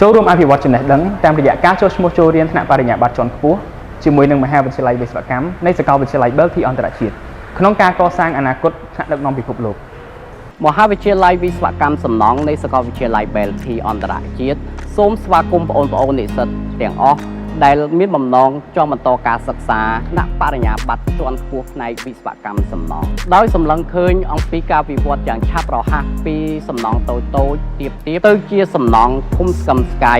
ចូលរួមអភិវឌ្ឍចំណេះដឹងតាមរយៈការចូលឈ្មោះចូលរៀនថ្នាក់បរិញ្ញាបត្រជាន់ខ្ពស់ជាមួយនឹងមហាវិទ្យាល័យវិស្វកម្មនៃសាកលវិទ្យាល័យ Belty អន្តរជាតិក្នុងការកសាងអនាគតថ្នាក់ដឹកនាំពិភពលោកមហាវិទ្យាល័យវិស្វកម្មសំណង់នៃសាកលវិទ្យាល័យ Belty អន្តរជាតិសូមស្វាគមន៍បងប្អូននិស្សិតទាំងអស់ដែលមានបំណងចង់បន្តការសិក្សាថ្នាក់បរិញ្ញាបត្រជាន់ខ្ពស់ផ្នែកវិស្វកម្មសំណង់ដោយសម្លឹងឃើញអំពីការវិវត្តយ៉ាងឆាប់រហ័សពីសំណង់តូចៗទាបៗទៅជាសំណង់ធំស្កឹមស្កៃ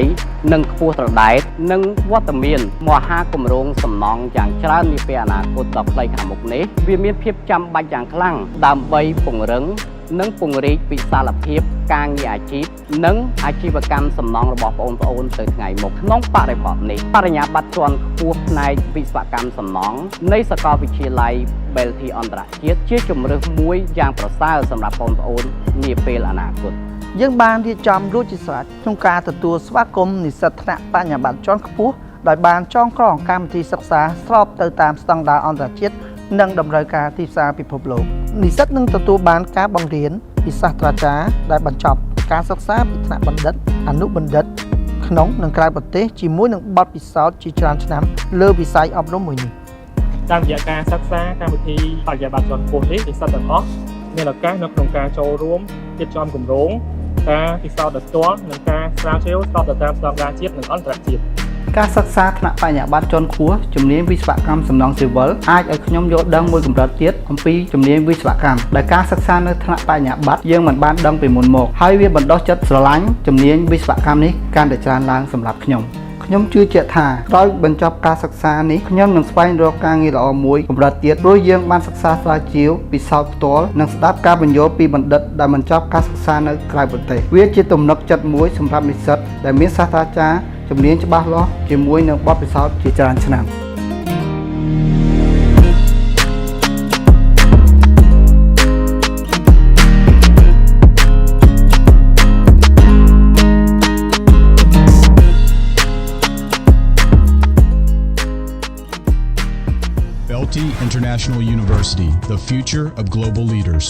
និងខ្ពស់ត្រដែតនិងវត្តមានមហាគម្រោងសំណង់យ៉ាងច្រើននាពេលអនាគតដ៏ខ្លីខាងមុខនេះវាមានភាពចាំបាច់យ៉ាងខ្លាំងដើម្បីពង្រឹងនិងពង្រីកវិសាលភាពការងារអាជីពនិងអាជីវកម្មសំណង់របស់បងប្អូនទៅថ្ងៃមុខក្នុងបរិបទនេះបរិញ្ញាបត្រជាន់ខ្ពស់ផ្នែកវិស្វកម្មសំណង់នៃសាកលវិទ្យាល័យ Belty អន្តរជាតិជាជម្រើសមួយយ៉ាងប្រសើរសម្រាប់បងប្អូននាពេលអនាគតយើងបានរៀបចំរួចជាស្រេចក្នុងការទទួលស្វាគមន៍និស្សិតថ្នាក់បរិញ្ញាបត្រជាន់ខ្ពស់ដោយបានចងក្រងកម្មវិធីសិក្សាស្របទៅតាមស្តង់ដារអន្តរជាតិនិងតម្រូវការទីផ្សារពិភពលោកនិស្សិតនឹងទទួលបានការបង្រៀនពីសាស្ត្រាចារ្យដែលបញ្ចប់ការសិក្សាពីថ្នាក់បណ្ឌិតអនុបណ្ឌិតក្នុងនិងក្រៅប្រទេសជាមួយនឹងបទពិសោធន៍ជាច្រើនឆ្នាំលើវិស័យអប់រំមួយនេះតាមរយៈការសិក្សាកម្មវិធីបរិញ្ញាបត្រជាន់ខ្ពស់នេះនិស្សិតទាំងអស់មានឱកាសនៅក្នុងការចូលរួមរៀបចំគម្រោងការពិសោធន៍ដោយផ្ទាល់និងការស្រាវជ្រាវស្របទៅតាមស្តង់ដារជាតិនិងអន្តរជាតិការសិក្សាថ្នាក់បរិញ្ញាបត្រជាន់ខ្ពស់ជំនាញវិស្វកម្មសំណង់ស៊ីវិលអាចឲ្យខ្ញុំយល់ដឹងមួយកម្រិតទៀតអំពីជំនាញវិស្វកម្មដែលការសិក្សានៅថ្នាក់បរិញ្ញាបត្រយើងមិនបានដឹងពីមុនមកហើយវាបណ្ដុះចិត្តស្រឡាញ់ជំនាញវិស្វកម្មនេះកាន់តែច្រើនឡើងសម្រាប់ខ្ញុំជឿជាក់ថាក្រោយបញ្ចប់ការសិក្សានេះខ្ញុំនឹងស្វែងរកការងារល្អមួយកម្រិតទៀតព្រោះយើងបានសិក្សាស្រាវជ្រាវពិសោធន៍ផ្ទាល់និងស្ដាប់ការបញ្យល់ពីបណ្ឌិតដែលបញ្ចប់ការសិក្សានៅក្រៅប្រទេសវាជាទំនុកចិត្តមួយសម្រាប់និស្សិតដែលមានសាស្ត្រាចារ្យជំនាញច្បាស់លាស់ជាមួយនឹងបទពិសោធន៍ជាច្រើនឆ្នាំ Belty International University, the future of global leaders.